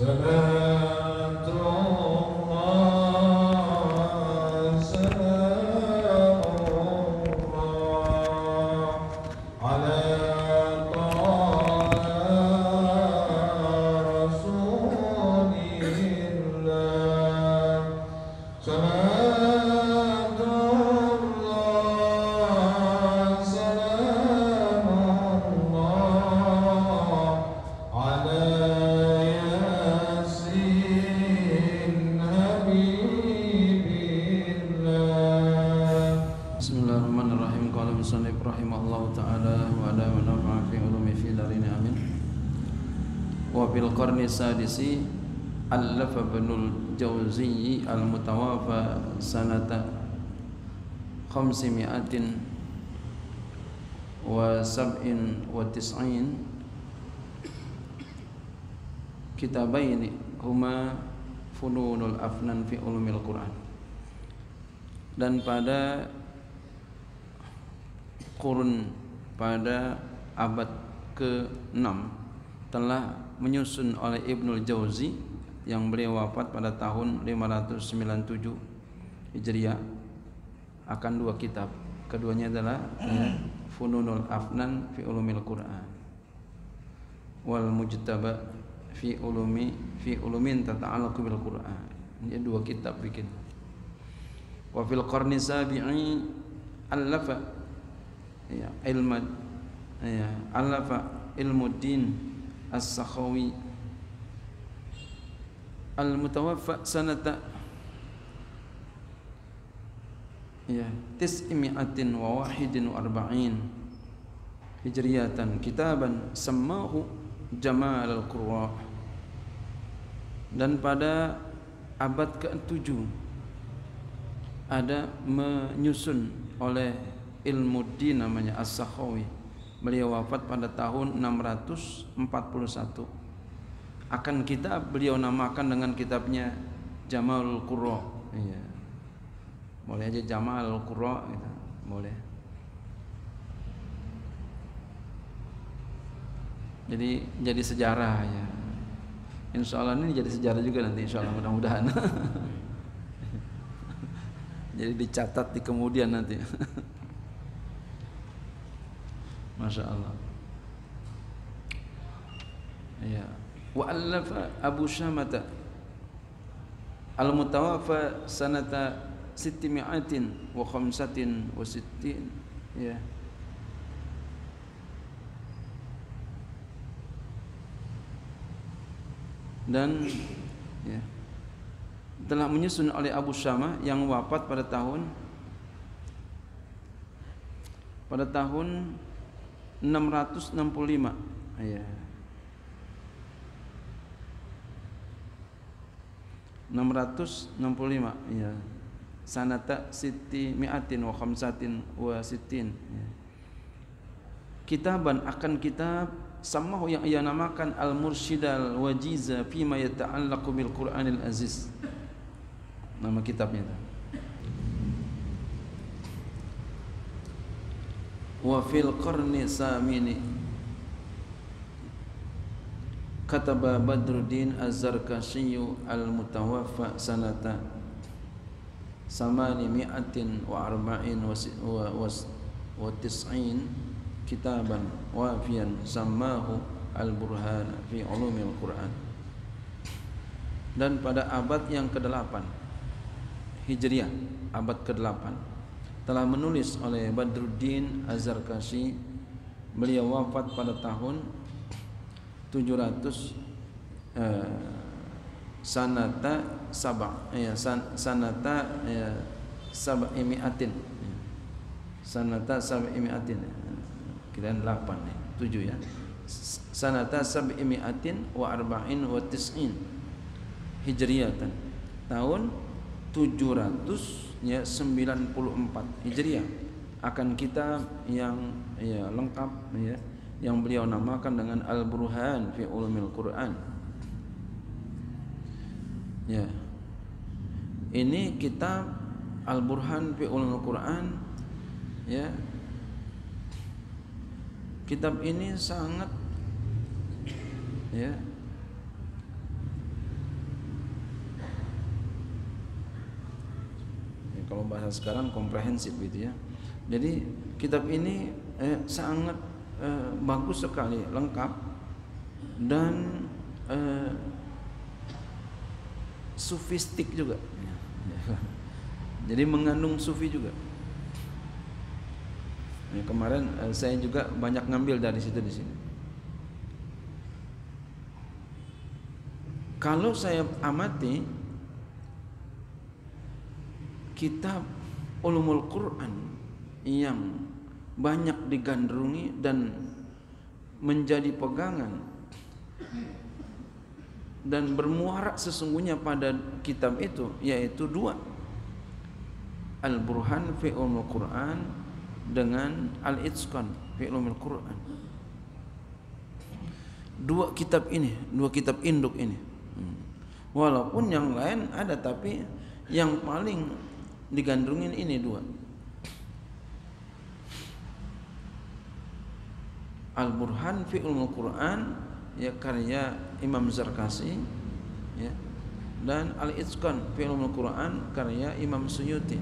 صلاة الله سلام الله على طه رسول الله صلاة الله سلام الله على Bismillahirrahmanirrahim. Qala musannif rahimahullahu ta'ala wa ala man nafa'a fi ulumi fi darini amin. Wa fil qarni sadisi allafa Ibnul Jauzi al-mutawafa sanata 597 kitabaini huma fununul afnan fi ulumil Quran. Dan pada pada abad ke-6 telah menyusun oleh Ibnul Jauzi yang beliau wafat pada tahun 597 Hijriah akan dua kitab. Keduanya adalah Fununul Afnan fi Ulumil Quran wal Mujtaba fi ulumin tata'allaqu bil Quran. Ini dua kitab bikin. Wa fil qarni sabi'i allafa alafa Ilmuddin As-Sakhawi al-mutawaffa sanata 941 hijriyatan kitaban sammahu Jamal al-Qurra. Dan pada abad ke-7 ada menyusun oleh Ilmuddin namanya As-Sakhawi. Beliau wafat pada tahun 641. Akan kitab beliau namakan dengan kitabnya Jamalul Qurra. Iya. Boleh aja Jamalul Qurra gitu. Boleh. Jadi sejarah ya. Insya Allah ini jadi sejarah juga nanti, insya Allah, mudah-mudahan. Jadi dicatat di kemudian nanti. Masya Allah. Ya. Wa allafa Abu Syamata al-mutawaffa sanata 665 ya. Dan ya, telah menyusun oleh Abu Syamah yang wafat pada tahun 665 ya. 665 ya. Sanata siti mi'atin wa khamsatin wa sittin ya. Kitaban akan kitab samahu yang ia namakan Al-Mursyidal Wajiza fima yata'allaqu bil Qur'anil Aziz. Nama kitabnya itu. Wa fil qarni samini kataba Badruddin Az-Zarkashi al-mutawaffa sanata 840 kitaban wafian sammahu al-Burhan fi ulumil Quran. Dan pada abad yang ke-8 Hijriah, abad ke-8 telah menulis oleh Badruddin Az-Zarkashi. Beliau wafat pada tahun 700 sanata sab'imiatin kira 8 7 ya. Sanata sab'imiatin wa arba'in wa tis'in hijriyatan, tahun 794 Hijriah akan kitab yang ya lengkap ya, yang beliau namakan dengan Al-Burhan fi Ulumil Quran. Ya. Ini kitab Al-Burhan fi Ulumil Quran ya. Kitab ini sangat ya kalau bahasa sekarang komprehensif gitu ya. Jadi kitab ini sangat bagus sekali, lengkap dan sufistik juga. Jadi mengandung sufi juga. Ya, kemarin saya juga banyak ngambil dari situ di sini. Kalau saya amati kitab Ulumul Quran yang banyak digandrungi dan menjadi pegangan dan bermuara sesungguhnya pada kitab itu, yaitu dua, Al-Burhan fi Ulumul Quran dengan Al-Itqan fi Ulumul Quran. Dua kitab ini, dua kitab induk ini, walaupun yang lain ada, tapi yang paling digandrungin ini dua. Al-Burhan fi Ulumul Quran ya karya Imam Zarkasi ya, dan Al-Itqan fi Ulumul Quran karya Imam Suyuti.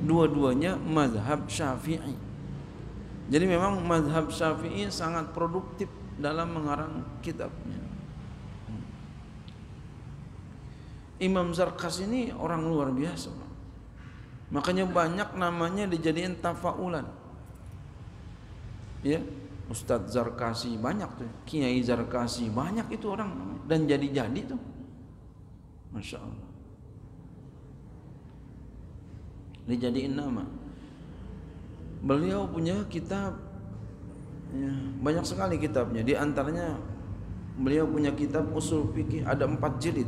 Dua-duanya mazhab Syafi'i. Jadi memang mazhab Syafi'i sangat produktif dalam mengarang kitabnya. Imam Zarkasi ini orang luar biasa, makanya banyak namanya dijadiin tafaulan. Ya, Ustadz Zarkasi banyak tuh, Kiai Zarkasi banyak itu orang namanya, dan jadi tuh, masya Allah, dijadiin nama. Beliau punya kitab ya, banyak sekali kitabnya. Di antaranya beliau punya kitab Usul Fikih, ada 4 jilid.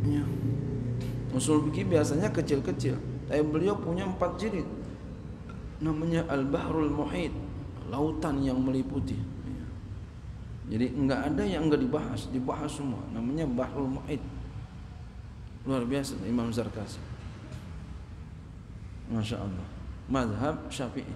Ya. Usul Fikih biasanya kecil-kecil, tapi beliau punya 4 jilid. Namanya Al-Bahrul Muhit, lautan yang meliputi. Jadi enggak ada yang enggak dibahas semua. Namanya Bahrul Muhit. Luar biasa Imam Zarkasi. Masya Allah, mazhab Syafi'i.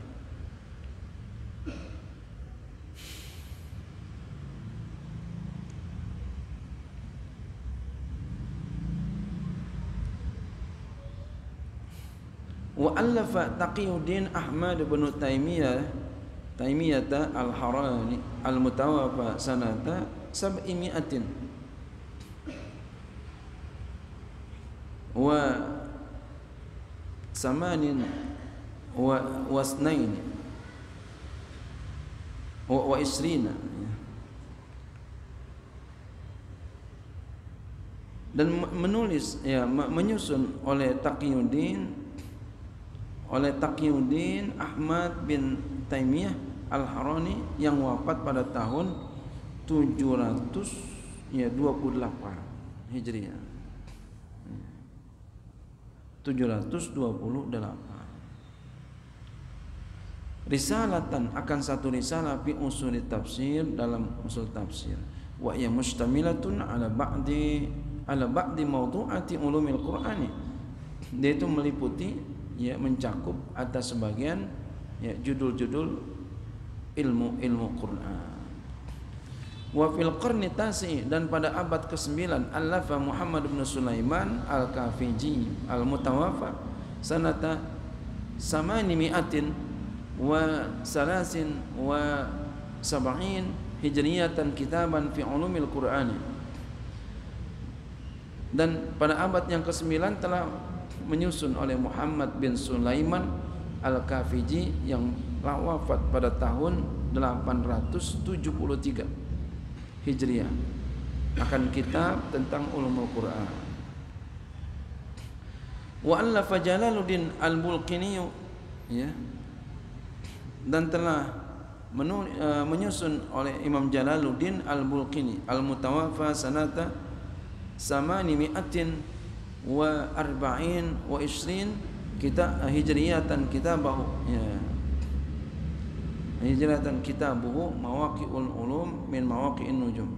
Wa allafa Taqiyuddin Ahmad bin Taimiyah al-Harani al-mutawafa sanata 700 wa samanin wa wasnain wa isrina, dan menulis ya, menyusun oleh Taqiyuddin Ahmad bin Taimiyah al-Harani yang wafat pada tahun 728 Hijriah. 728. Risalatan, akan satu risalah fi usul tafsir, dalam usul tafsir. Wa ya mustamilatun ala ba'di mawdu'ati ulumil Qur'ani. Dia itu meliputi ya, mencakup atas sebagian ya judul-judul ilmu Quran. Wa fil qarni tasi, dan pada abad ke-9 allafa Muhammad bin Sulaiman al-Kafiji al-mutawafa sanata 800 wa 73 hijriyatan kitaban fi ulumil Qur'an. Dan pada abad yang ke-9 telah menyusun oleh Muhammad bin Sulaiman al-Kafiji yang wafat pada tahun 873 Hijriah, akan kitab tentang ulumul Quran. Wa allafa Jalaluddin al-Bulqini ya, dan telah menyusun oleh Imam Jalaluddin al-Bulqini al-mutawafa sanata 840 wa 20 kita hijriyatan kitabahu ya, hijratan kitabuhu Mawaqi'ul Ulum min Mawaqi'in Nujum,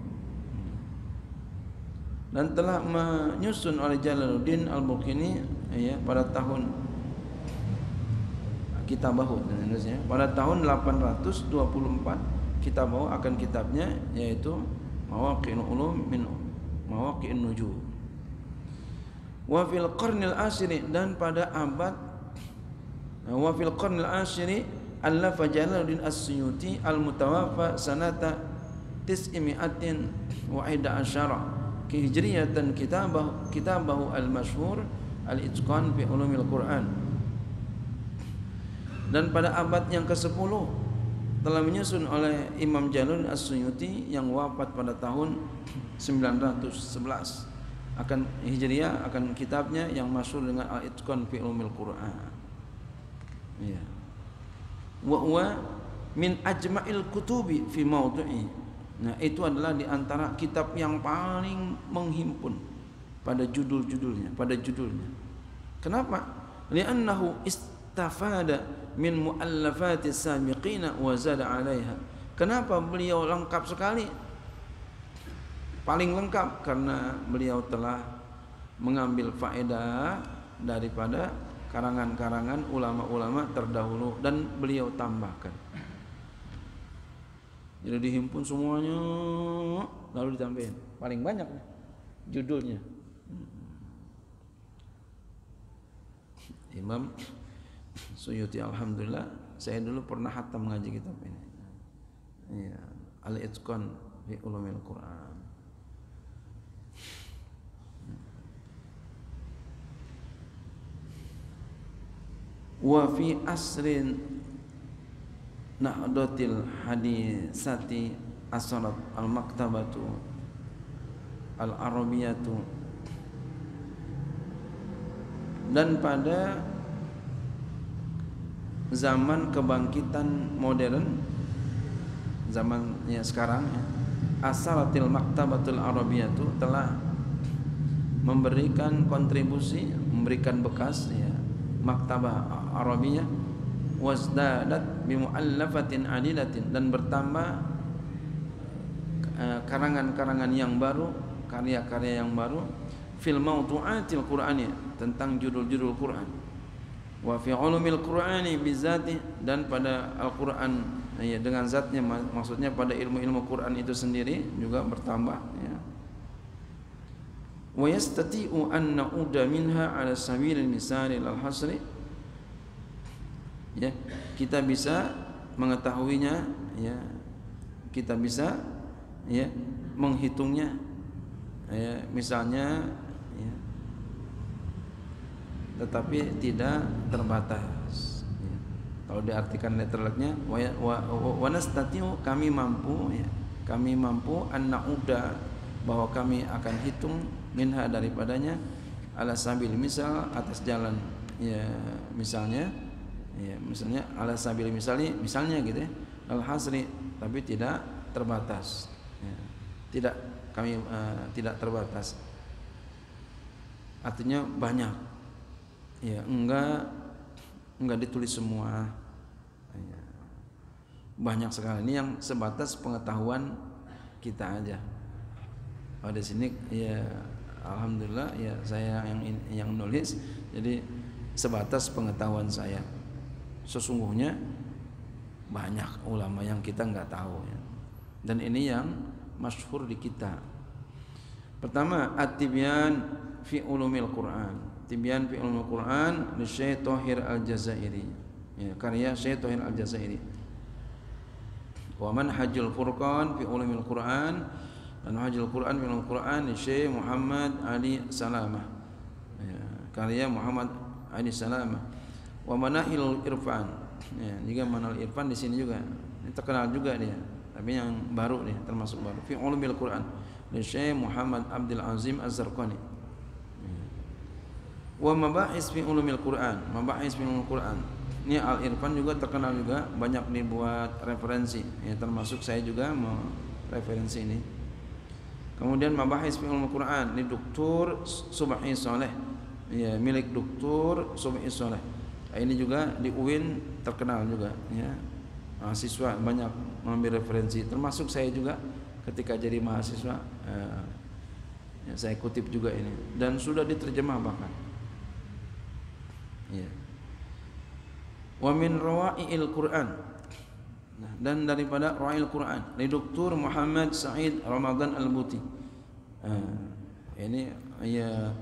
dan telah menyusun oleh Jalaluddin al-Bulqini ya, pada tahun kitabahu pada tahun 824 kitabahu, akan kitabnya yaitu Mawaqi'ul Ulum min Mawaqi'in Nujum. Wa fil qarnil asyri, dan pada abad wa fil qarnil asyri allafa Jalaluddin As-Suyuti al-mutawaffa sanata 911 hijriyatan kitabahu al-masyhur al-itqan fi ulumil Quran. Dan pada abad yang ke-10 telah menyusun oleh Imam Jalaluddin As-Suyuti yang wafat pada tahun 911 akan Hijriyah, akan kitabnya yang masyhur dengan Al-Itqan fi Ulumil Quran. Ya. Wa huwa min ajma'il kutubi fi mawdu'i. Nah, itu adalah di antara kitab yang paling menghimpun pada judul-judulnya, Kenapa? Li'annahu istafada min muallafati sabiqina wa zada 'alaiha. Kenapa beliau lengkap sekali? Paling lengkap karena beliau telah mengambil faedah daripada karangan-karangan ulama-ulama terdahulu dan beliau tambahkan. Jadi dihimpun semuanya lalu ditambahin. Paling banyak judulnya. Imam Suyuti, alhamdulillah saya dulu pernah khatam ngaji kitab ini. Ya, Al-Itqan fi Ulumil Quran. Wa fi asrin nahdatil hadisati asarat al-maktabatu al-arabiyatu, dan pada zaman kebangkitan modern, zamannya sekarang, asaratil maktabatul arabiyatu telah memberikan kontribusi, memberikan bekas, ya, maktabah Arabiyah, wasdadat bimu'allafatin adidatin, dan bertambah karangan-karangan yang baru, karya-karya yang baru, fil mawdu'atil Qur'aniyah, tentang judul-judul Quran, wa fi ulumil Qur'ani bizati, dan pada Al-Quran, ya, dengan zatnya, maksudnya pada ilmu-ilmu Quran itu sendiri juga bertambah, ya. Wa yastati'u an na'uda minha ala sabilil misali lal hasri, ya, kita bisa mengetahuinya, ya, kita bisa, ya, menghitungnya, ya, misalnya, ya, tetapi tidak terbatas, ya. Kalau diartikan letterleknya, wa nastati'u, kami mampu, ya, kami mampu an na'uda, bahwa kami akan hitung minha daripadanya ala sabil misal, atas jalan, ya, misalnya, ya, misalnya ala sabil misalnya gitu, ya, al hasri, tapi tidak terbatas, ya. Tidak, kami tidak terbatas, artinya banyak, ya, enggak ditulis semua, ya, banyak sekali. Ini yang sebatas pengetahuan kita aja. Di sini, ya, alhamdulillah, ya, saya yang nulis, jadi sebatas pengetahuan saya. Sesungguhnya banyak ulama yang kita nggak tahu, ya. Dan ini yang masyhur di kita. Pertama, At-Tibyan fi Ulumil Quran. Tibyan fi Ulumil Quran li Syekh Thahir Al-Jazairi, ya, karya Syekh Thahir Al-Jazairi. Wa Manhajul Furqan fi Ulumil Quran, dan Manhajul Quran fi Ulumil Quran li Syekh Muhammad Ali Salamah, ya, karya Muhammad Ali Salamah. Wa Manahilul Irfan, ya, juga Manahil Irfan di sini juga, ini terkenal juga dia, tapi yang baru nih, termasuk baru, fi Ulumil Quran li Syekh Muhammad Abdul Azim Az-Zarqani. Wa Mabahis fi Ulumil Quran, Mabahis fi Ulumil Quran, ini Al-Irfan juga terkenal juga, banyak dibuat referensi, ya, termasuk saya juga mau referensi ini. Kemudian Mabahis fi Ulumil Quran ini Dr. Subhi Saleh, ya, milik Dr. Subhi Saleh. Ini juga di UIN terkenal juga, ya. Mahasiswa banyak mengambil referensi, termasuk saya juga ketika jadi mahasiswa, ya, saya kutip juga ini, dan sudah diterjemah bahkan, ya. Wa min rawa'iil Quran, nah, dan daripada rawa'iil Quran dari Dr. Muhammad Said Ramadan Al-Buti, ini, ya,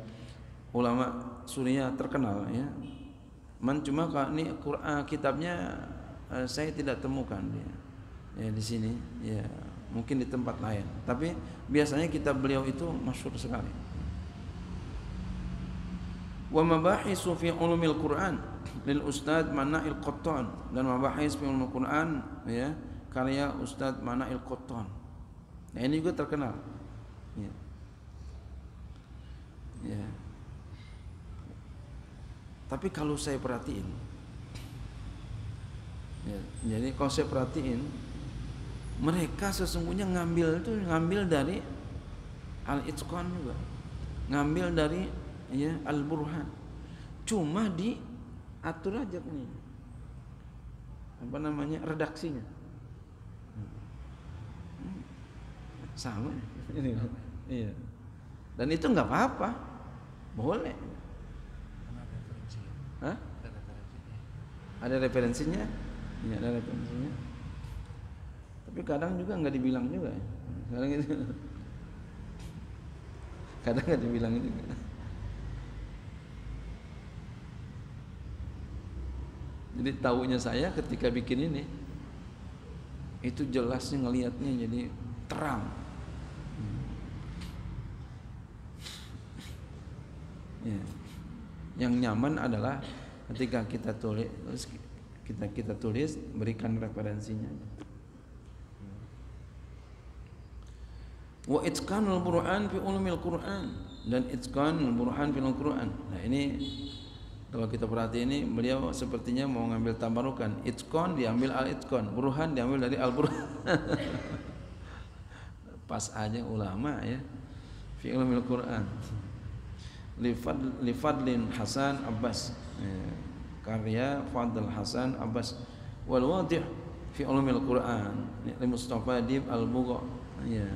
ulama Suriah terkenal ya. Cuma ini Quran kitabnya saya tidak temukan dia. Ya di sini ya, mungkin di tempat lain. Tapi biasanya kitab beliau itu masyhur sekali. Wa mabahisu fi ulumil Quran lil Ustadz Mana'il Qattan, dan mabahis fi ulumil Quran ya karya Ustadz Mana'il Qattan. Nah ini juga terkenal. Ya. Ya. Tapi kalau saya perhatiin, ya, jadi kalau saya perhatiin, mereka sesungguhnya ngambil dari Al-Itqan juga, ngambil dari ya Al-Burhan, cuma diatur aja nih, apa namanya, redaksinya sama ini, iya. Dan itu nggak apa-apa, boleh. Hah? Ada referensinya? Ya, ada referensinya. Tapi kadang juga nggak dibilang juga. Kadang itu, kadang nggak dibilang juga. Jadi taunya saya ketika bikin ini, itu jelasnya ngelihatnya jadi terang. Ya. Yang nyaman adalah ketika kita tulis berikan referensinya. Wa itqanul Qur'an fi ulumil Qur'an, dan itqanul Qur'an fi ulumil Qur'an. Nah ini kalau kita perhati ini, beliau sepertinya mau ngambil tabarukan. Itqan diambil al-itqan, Burhan diambil dari al-Burhan. Pas aja ulama ya. Fi ulumil Qur'an. Lifadlin Hasan Abbas, karya Fadl Hasan Abbas. Wal wadih fi ulumil Quran li Mustafa Dib Al-Bugha. Ya.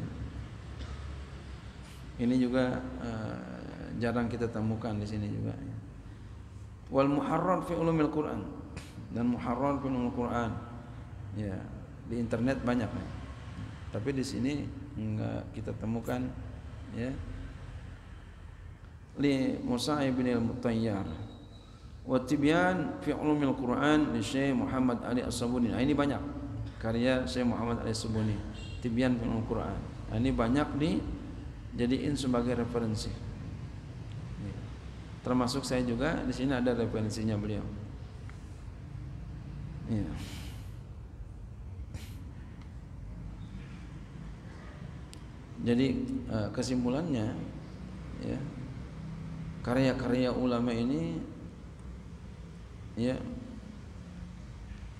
Ini juga jarang kita temukan di sini juga. Wal muharrar fi ulumil Quran, dan muharrar fi ulumil Quran. Ya, di internet banyak ya. Tapi di sini enggak kita temukan ya. Li Musa ibn al-Mutayyar wa Tibyan fi ulumil Quran li Syekh Muhammad Ali As-Sabuni. Nah, ini banyak karya Syekh Muhammad Ali As-Sabuni, Tibyan fi ulumil Quran. Nah, ini banyak dijadiin sebagai referensi. Termasuk saya juga di sini ada referensinya beliau. Ya. Jadi kesimpulannya ya, karya-karya ulama ini ya,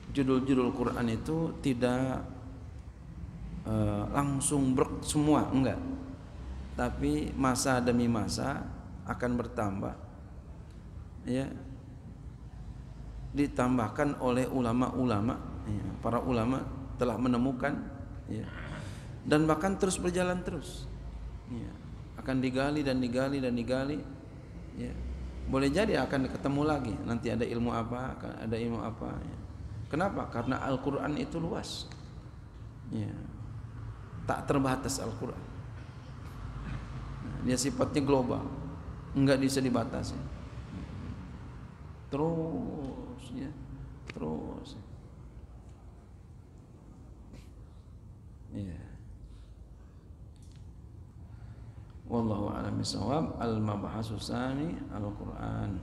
judul-judul Quran itu tidak langsung brek semua, enggak. Tapi masa demi masa akan bertambah ya, ditambahkan oleh ulama-ulama ya, para ulama telah menemukan ya, dan bahkan terus berjalan terus ya, akan digali dan digali dan digali ya. Boleh jadi akan ketemu lagi nanti ada ilmu apa, ada ilmu apa ya. Kenapa? Karena Al-Quran itu luas ya, tak terbatas Al-Quran. Dia sifatnya global, enggak bisa dibatasi. Terus ya, terus ya. Wallahu a'lam bishawab. Al-mabhasus tsani Al-Quran.